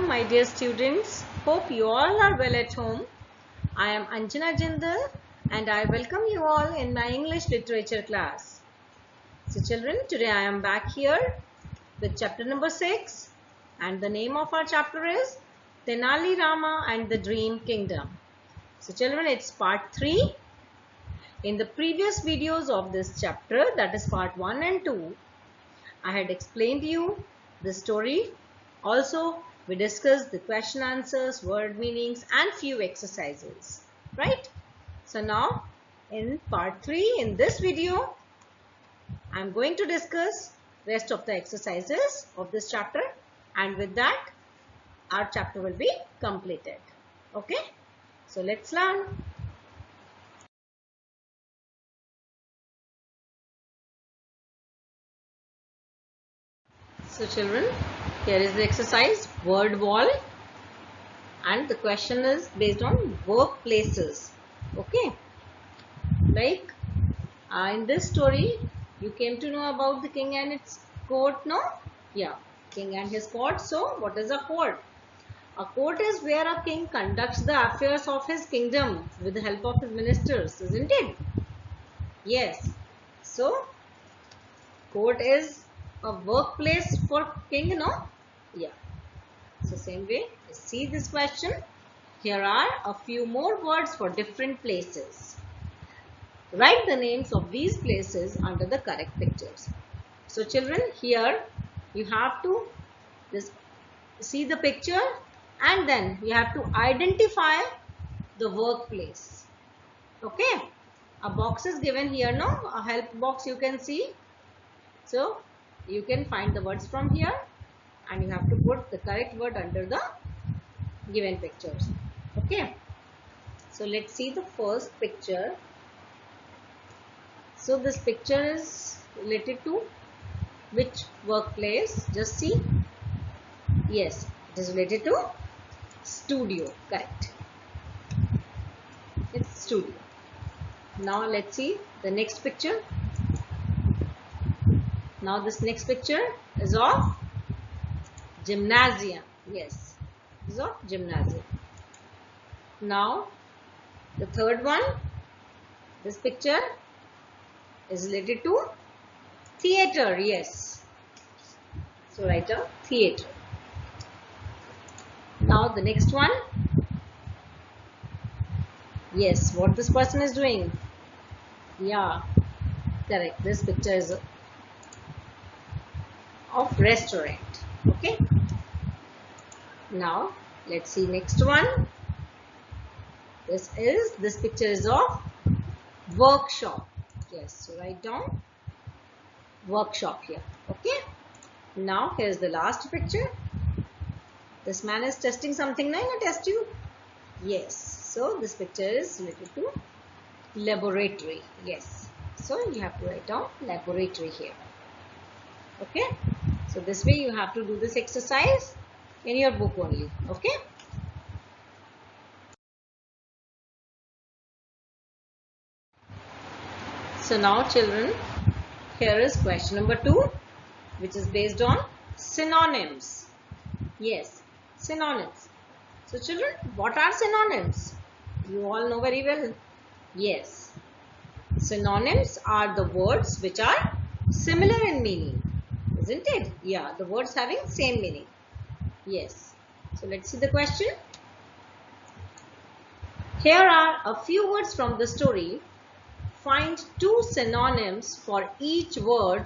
my dear students. Hope you all are well at home. I am Anjana Jindal and I welcome you all in my English literature class. So children, today I am back here with chapter number 6 and the name of our chapter is Tenali Rama and the Dream Kingdom. So children, it's part 3. In the previous videos of this chapter, that is part 1 and 2, I had explained you the story. Also, we discussed the question answers, word meanings and few exercises, right? So now in part 3 in this video, I am going to discuss rest of the exercises of this chapter, and with that our chapter will be completed. Okay, so let's learn. So children, here is the exercise word wall and the question is based on workplaces. Okay, like in this story you came to know about the king and its court, no? Yeah, king and his court. So what is a court? A court is where a king conducts the affairs of his kingdom with the help of his ministers, isn't it? Yes. So court is a workplace for king, no? Yeah. So same way, see this question. Here are a few more words for different places. Write the names of these places under the correct pictures. So children, here you have to just see the picture and then you have to identify the workplace. Okay. A box is given here, no? A help box you can see. So you can find the words from here and you have to put the correct word under the given pictures. Okay. So let's see the first picture. So this picture is related to which workplace? Just see. Yes, it is related to studio. Correct. It's studio. Now let's see the next picture. Now this next picture is of gymnasium. Yes, it is of gymnasium. Now the third one, this picture is related to theater. Yes, so write a theater. Now the next one, yes, what this person is doing? Yeah, correct. This picture is of restaurant. Okay. Now let's see next one. This picture is of workshop. Yes, so write down workshop here. Okay. Now here's the last picture. This man is testing something in a test tube. Yes, so this picture is related to laboratory. Yes, so you have to write down laboratory here. Okay, so this way you have to do this exercise in your book only. Okay. So now children, here is question number 2, which is based on synonyms. Yes, synonyms. So children, what are synonyms? You all know very well. Yes, synonyms are the words which are similar in meaning, isn't it? Yeah, the words having same meaning. Yes. So let's see the question. Here are a few words from the story. Find 2 synonyms for each word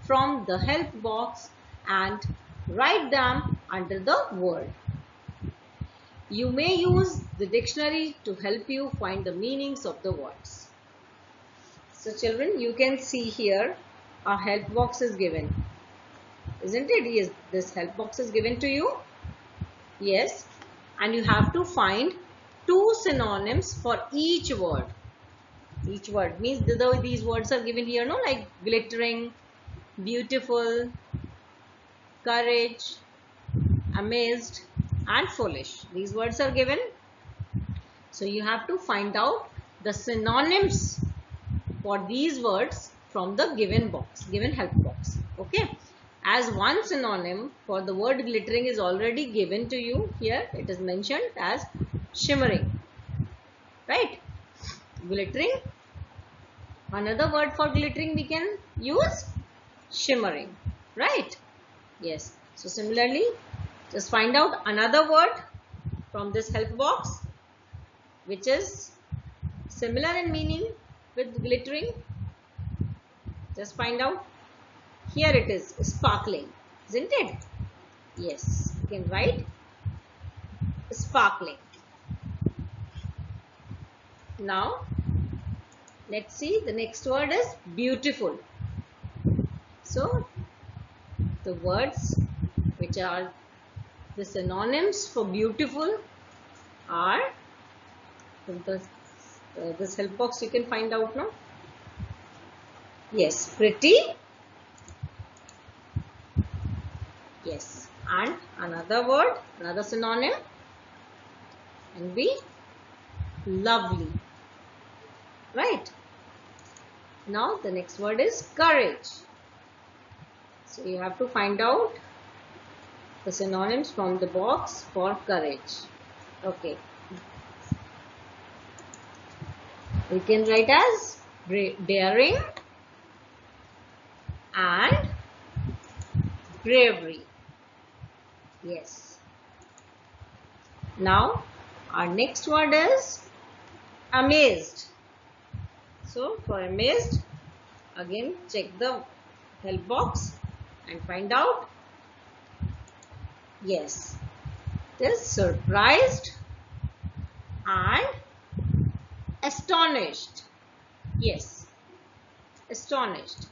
from the help box and write them under the word. You may use the dictionary to help you find the meanings of the words. So children, you can see here a help box is given. Isn't it? Yes, this help box is given to you. Yes, and you have to find 2 synonyms for each word. Each word means these words are given here, no? Like glittering, beautiful, courage, amazed and foolish. These words are given. So you have to find out the synonyms for these words from the given box, given help box. Okay. as one synonym for the word glittering is already given to you here. It is mentioned as shimmering, right? Glittering. Another word for glittering we can use shimmering, right? Yes. So similarly, just find out another word from this help box which is similar in meaning with glittering. Just find out. Here it is, sparkling, isn't it? Yes, you can write sparkling. Now, let's see, the next word is beautiful. So, the words which are the synonyms for beautiful are, from this help box you can find out now. Yes, pretty. Yes, and another word, another synonym can be lovely, right? Now the next word is courage. So you have to find out the synonyms from the box for courage. Okay. We can write as daring and bravery. Yes. Now our next word is amazed. So for amazed, again check the help box and find out. Yes, it is surprised and astonished. Yes, astonished.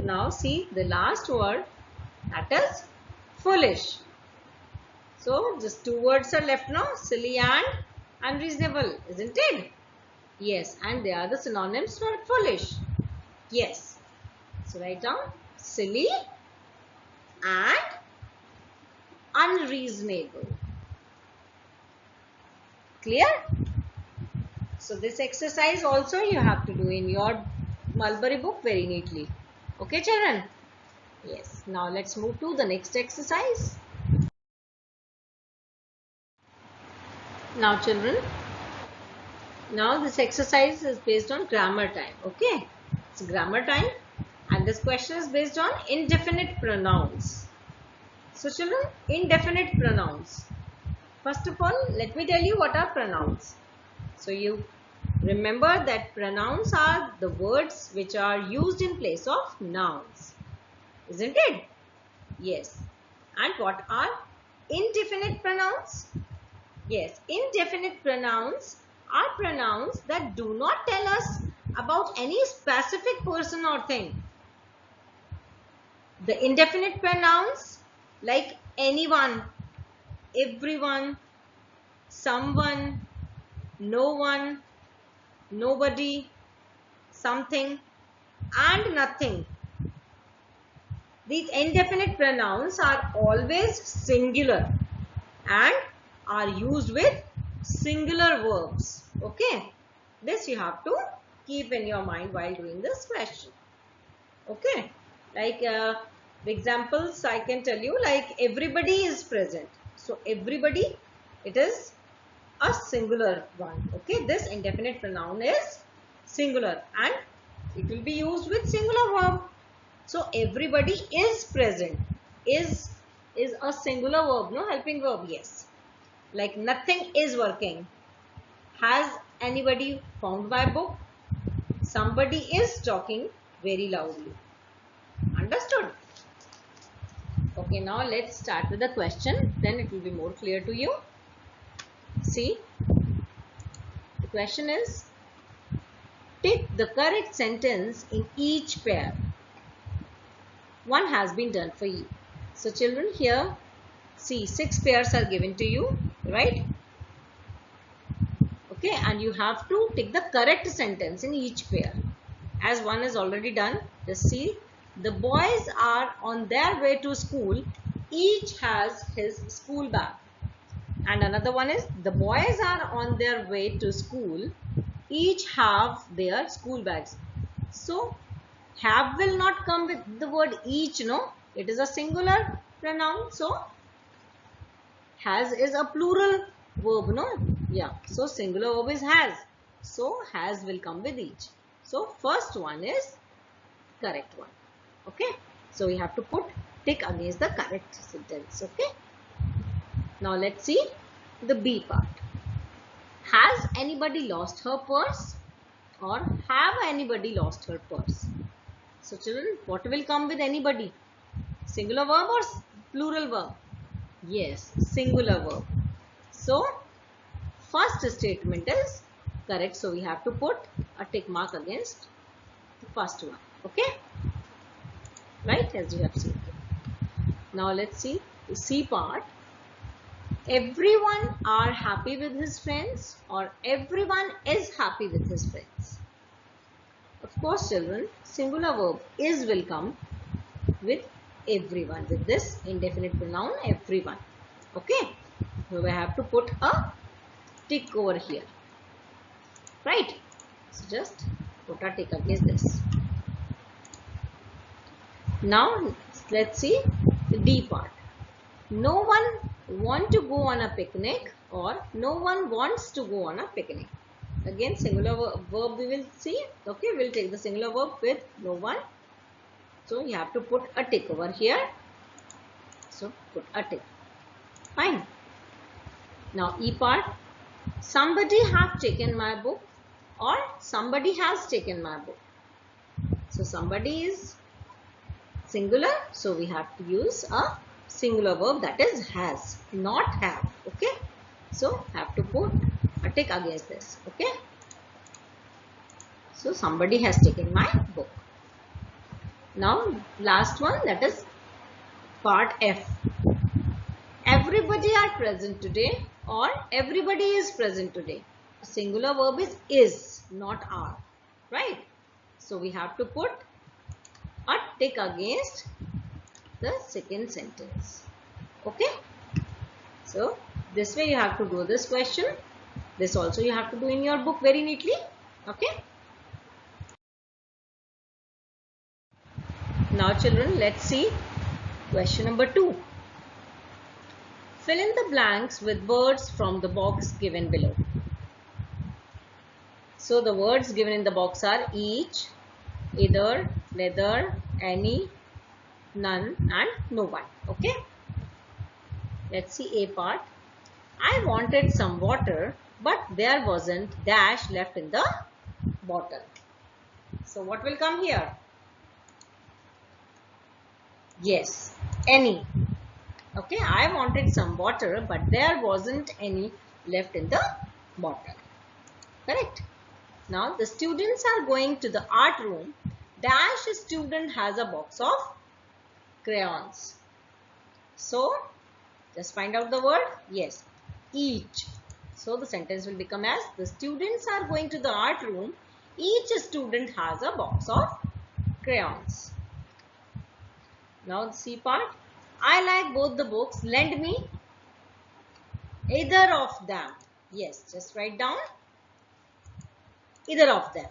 Now see the last word, that is foolish. So just two words are left now, silly and unreasonable, isn't it? Yes, and they are the synonyms for foolish. Yes. So write down silly and unreasonable. Clear? So this exercise also you have to do in your Mulberry book very neatly. Okay, children? Yes. Now let's move to the next exercise. Now children, now this exercise is based on grammar time. Okay, it's grammar time and this question is based on indefinite pronouns. So children, indefinite pronouns. First of all, let me tell you what are pronouns. So you remember that pronouns are the words which are used in place of nouns, isn't it? Yes. And what are indefinite pronouns? Yes, indefinite pronouns are pronouns that do not tell us about any specific person or thing. The indefinite pronouns like anyone, everyone, someone, no one, nobody, something and nothing. These indefinite pronouns are always singular and are used with singular verbs. Okay, this you have to keep in your mind while doing this question. Okay, like the examples I can tell you, like everybody is present. So everybody, it is a singular one. Okay, this indefinite pronoun is singular and it will be used with singular verb. So everybody is present. Is a singular verb, no, helping verb. Yes. Like nothing is working. Has anybody found my book? Somebody is talking very loudly. Understood? Okay, now let's start with the question. Then it will be more clear to you. See, the question is, pick the correct sentence in each pair. One has been done for you. So children, here, see, 6 pairs are given to you, right? Okay, and you have to take the correct sentence in each pair. As one is already done, just see, the boys are on their way to school. Each has his school bag. And another one is, the boys are on their way to school. Each have their school bags. So, have will not come with the word each, no? It is a singular pronoun. So has is a plural verb, no? Yeah. So singular verb is has. So has will come with each. So first one is correct one. Okay. So we have to put tick against the correct sentence. Okay. Now let's see the B part. Has anybody lost her purse? Or have anybody lost her purse? So children, what will come with anybody? Singular verb or plural verb? Yes, singular verb. So first statement is correct. So we have to put a tick mark against the first one. Okay. Right, as you have seen. Now let's see the C part. Everyone are happy with his friends, or everyone is happy with his friends. Of course children, singular verb is will come with everyone, with this indefinite pronoun everyone. Okay. So we have to put a tick over here. Right. So just put a tick against this. Now let's see the D part. No one want to go on a picnic, or no one wants to go on a picnic. Again singular verb we will see. Okay, we'll take the singular verb with no one. So you have to put a tick over here. So put a tick. Fine. Now E part. Somebody have taken my book, or somebody has taken my book. So somebody is singular. So we have to use a singular verb, that is has, not have. Okay. So have to put a tick against this. Okay. So somebody has taken my book. Now last one, that is part F. Everybody are present today, or everybody is present today. Singular verb is, not are. Right. So we have to put a tick against the second sentence. Okay. So this way you have to do this question. This also you have to do in your book very neatly. Okay. Now children, let's see question number 2. Fill in the blanks with words from the box given below. So the words given in the box are each, either, neither, any, none and no one. Okay. Let's see A part. I wanted some water, but there wasn't dash left in the bottle. So what will come here? Yes, any. Okay, I wanted some water, but there wasn't any left in the bottle. Correct. Now the students are going to the art room. Dash student has a box of crayons. So just find out the word. Yes, each. So the sentence will become as the students are going to the art room. Each student has a box of crayons. Now the C part. I like both the books. Lend me either of them. Yes, just write down either of them.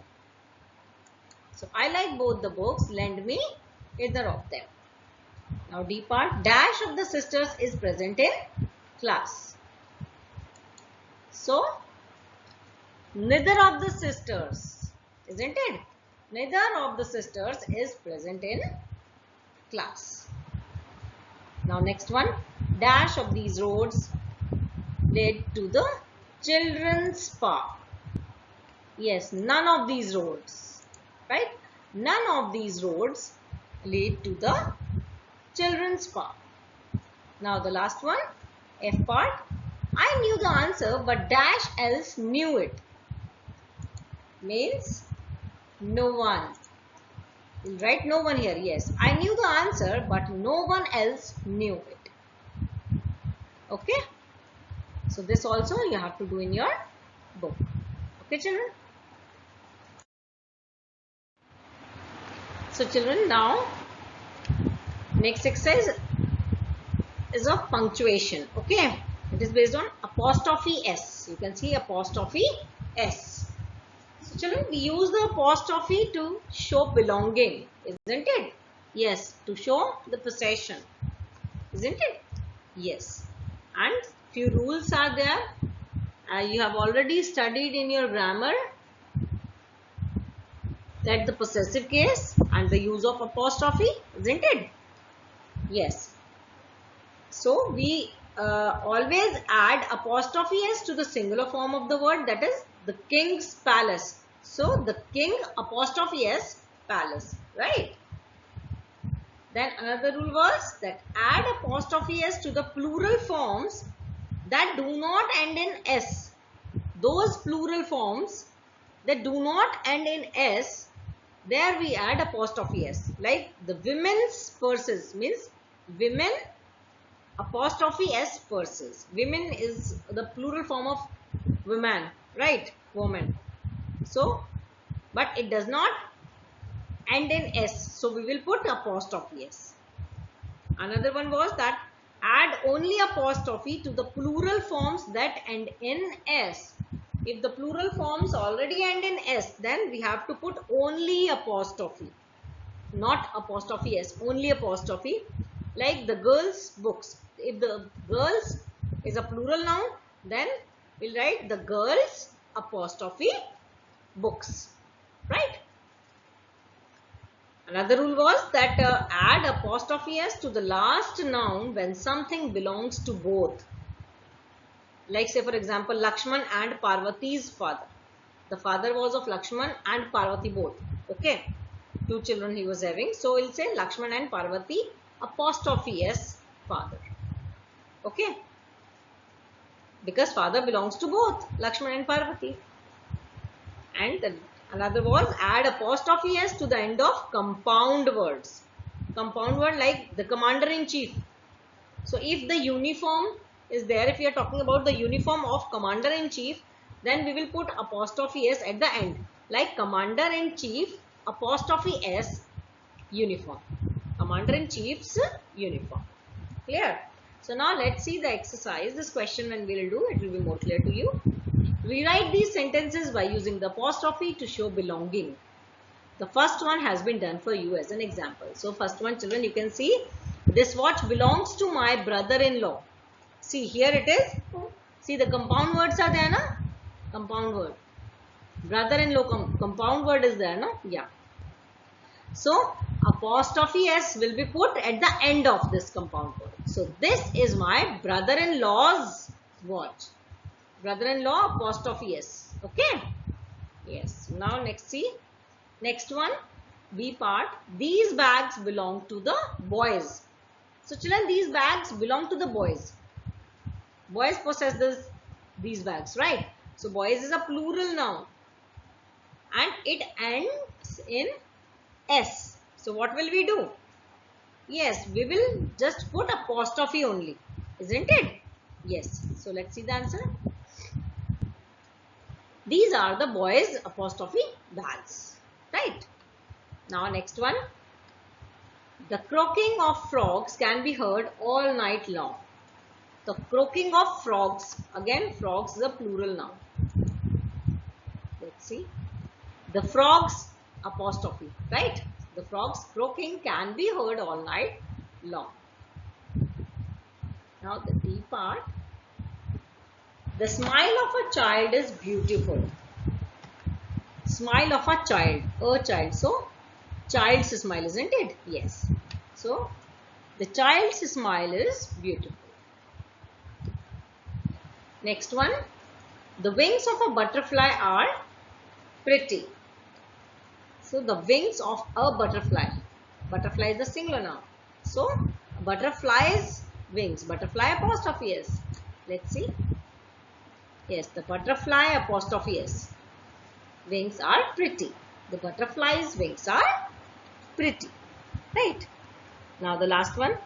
So I like both the books. Lend me either of them. Now D part. Dash of the sisters is present in class. So neither of the sisters, isn't it? Neither of the sisters is present in class. Now next one. Dash of these roads led to the children's park. Yes, none of these roads. Right? None of these roads lead to the children's park. Now the last one, F part. I knew the answer, but dash else knew it. Means no one. We'll write no one here. Yes, I knew the answer, but no one else knew it. Okay. So this also you have to do in your book. Okay, children. So children, now next exercise is of punctuation. Okay. It is based on apostrophe S. You can see apostrophe S. So children, we use the apostrophe to show belonging. isn't it? Yes, to show the possession, isn't it? Yes. And few rules are there. You have already studied in your grammar that the possessive case and the use of apostrophe, isn't it? Yes. So we always add apostrophe s to the singular form of the word, that is the king's palace. So the king apostrophe s palace, right? Then another rule was that add apostrophe s to the plural forms that do not end in s. Those plural forms that do not end in s, there we add apostrophe s. Like the women's purses means women apostrophe s purses. Women is the plural form of woman, right? Woman. So, but it does not end in s. So we will put apostrophe s. Another one was that add only apostrophe to the plural forms that end in s. If the plural forms already end in s, then we have to put only apostrophe, not apostrophe s, only apostrophe. Like the girls' books. If the girls is a plural noun, then we'll write the girls apostrophe books, right? Another rule was that add apostrophe s to the last noun when something belongs to both. Like say for example, Lakshman and Parvati's father. The father was of Lakshman and Parvati both. Okay. 2 children he was having. So we'll say Lakshman and Parvati apostrophe s father. Okay. Because father belongs to both Lakshman and Parvati. And another was add apostrophe s to the end of compound words. Compound word like the commander-in-chief. So if the uniform is there, if we are talking about the uniform of commander-in-chief, then we will put apostrophe s at the end. Like commander-in-chief apostrophe s uniform. Commander-in-chief's uniform. Clear? So now let's see the exercise. This question when we will do, it will be more clear to you. Rewrite these sentences by using the apostrophe to show belonging. The first one has been done for you as an example. So first one, children, you can see this watch belongs to my brother-in-law. See, here it is. See, the compound words are there, na? Compound word. Brother-in-law, compound word is there, na? Yeah. So, apostrophe s will be put at the end of this compound word. So, this is my brother-in-law's watch. Brother-in-law apostrophe s. Okay? Yes. Now, next see. Next one, B part. These bags belong to the boys. So, children, these bags belong to the boys. Boys possess these bags, right? So, boys is a plural noun. And it ends in s. So, what will we do? Yes, we will just put apostrophe only. Isn't it? Yes. So, let's see the answer. These are the boys' apostrophe bags. Right? Now, next one. The croaking of frogs can be heard all night long. The croaking of frogs. Again, frogs is a plural noun. Let's see. The frogs apostrophe. Right? The frogs croaking can be heard all night long. Now, the D part. The smile of a child is beautiful. Smile of a child. So, child's smile, isn't it? Yes. So, the child's smile is beautiful. Next one. The wings of a butterfly are pretty. So, the wings of a butterfly. Butterfly is the singular noun. So, butterfly's wings. Butterfly apostrophe s. Let's see. Yes, the butterfly apostrophe s. Wings are pretty. The butterfly's wings are pretty. Right. Now the last one.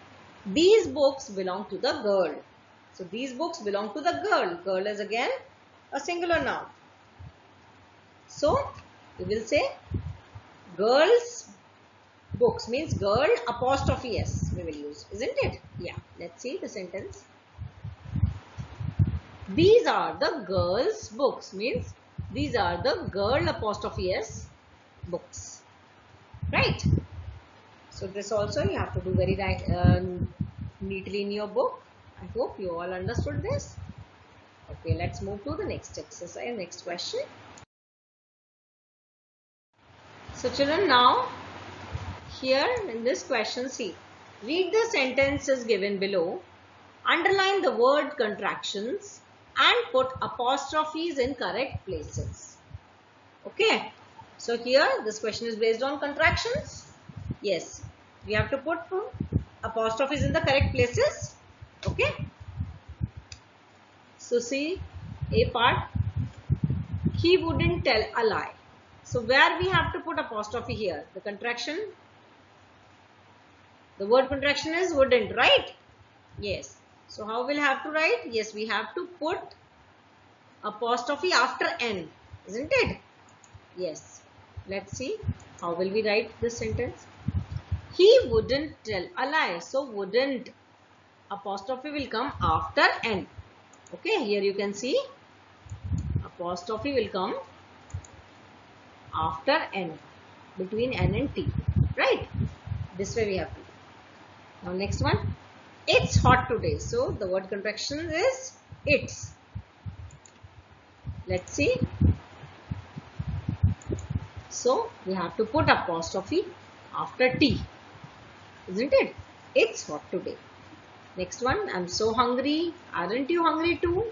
These books belong to the girl. So these books belong to the girl. Girl is again a singular noun. So we will say girl's books means girl apostrophe s we will use. Isn't it? Yeah. Let's see the sentence. These are the girl's books means these are the girl apostrophe s books. Right? So this also you have to do very neatly in your book. I hope you all understood this. Okay, let's move to the next exercise, next question. So children, now here in this question, see, read the sentences given below, underline the word contractions and put apostrophes in correct places. Okay, so here this question is based on contractions. Yes, we have to put apostrophes in the correct places. Okay, so see a part, he wouldn't tell a lie. So where we have to put apostrophe here? The contraction, the word contraction is wouldn't, right? Yes. So how we'll have to write? Yes, we have to put apostrophe after N, isn't it? Yes. Let's see how will we write this sentence. He wouldn't tell a lie. So wouldn't apostrophe will come after N. Okay, here you can see apostrophe will come after N, between N and T, right? This way we have to. Now next one, it's hot today. So the word contraction is it's. Let's see. So we have to put apostrophe after T, isn't it? It's hot today. Next one, I'm so hungry. Aren't you hungry too?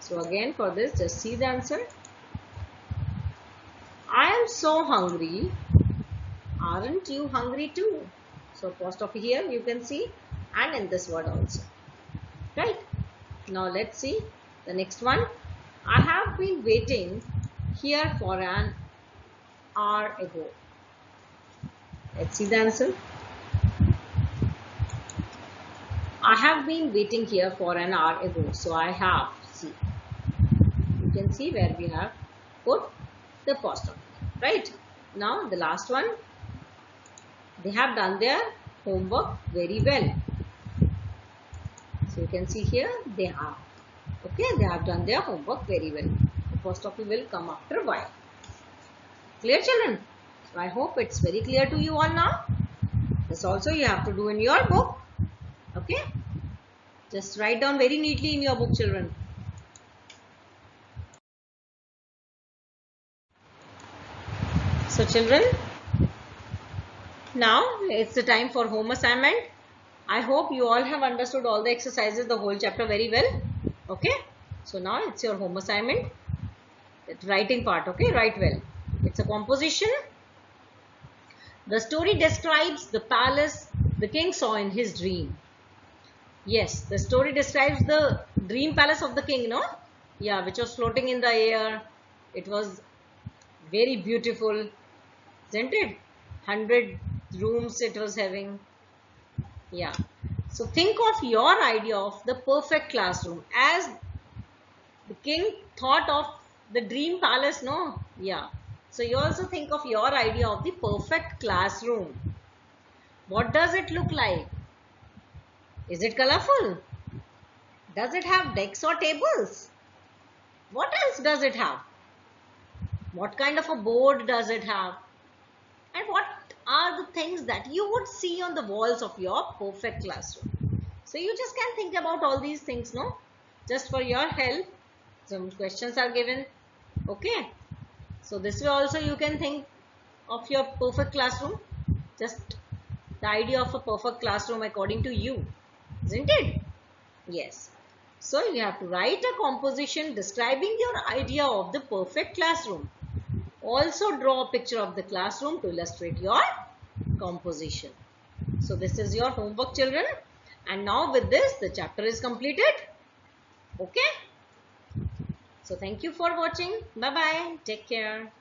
So again for this, just see the answer. I am so hungry. Aren't you hungry too? So apostrophe here you can see, and in this word also. Right? Now let's see the next one. I have been waiting here for an hour ago. Let's see the answer. I have been waiting here for an hour ago. So I have, see. You can see where we have put the apostrophe. Right? Now the last one. They have done their homework very well. So you can see here they have. Okay, they have done their homework very well. Apostrophe will come after Y. Clear children? So I hope it's very clear to you all now. This also you have to do in your book. Okay. Just write down very neatly in your book children. So children, now it's the time for home assignment. I hope you all have understood all the exercises, the whole chapter very well. Okay. So now it's your home assignment. It's writing part. Okay. Write well. It's a composition. The story describes the palace the king saw in his dream. Yes, the story describes the dream palace of the king, no? Yeah, which was floating in the air. It was very beautiful, isn't it? 100 rooms it was having. Yeah. So think of your idea of the perfect classroom as the king thought of the dream palace, no? Yeah. So you also think of your idea of the perfect classroom. What does it look like? Is it colorful? Does it have desks or tables? What else does it have? What kind of a board does it have? And what are the things that you would see on the walls of your perfect classroom? So you just can think about all these things, no? Just for your help, some questions are given. Okay. So this way also you can think of your perfect classroom. Just the idea of a perfect classroom according to you. Isn't it? Yes. So you have to write a composition describing your idea of the perfect classroom. Also draw a picture of the classroom to illustrate your composition. So this is your homework children. And now with this the chapter is completed. Okay. So thank you for watching. Bye bye. Take care.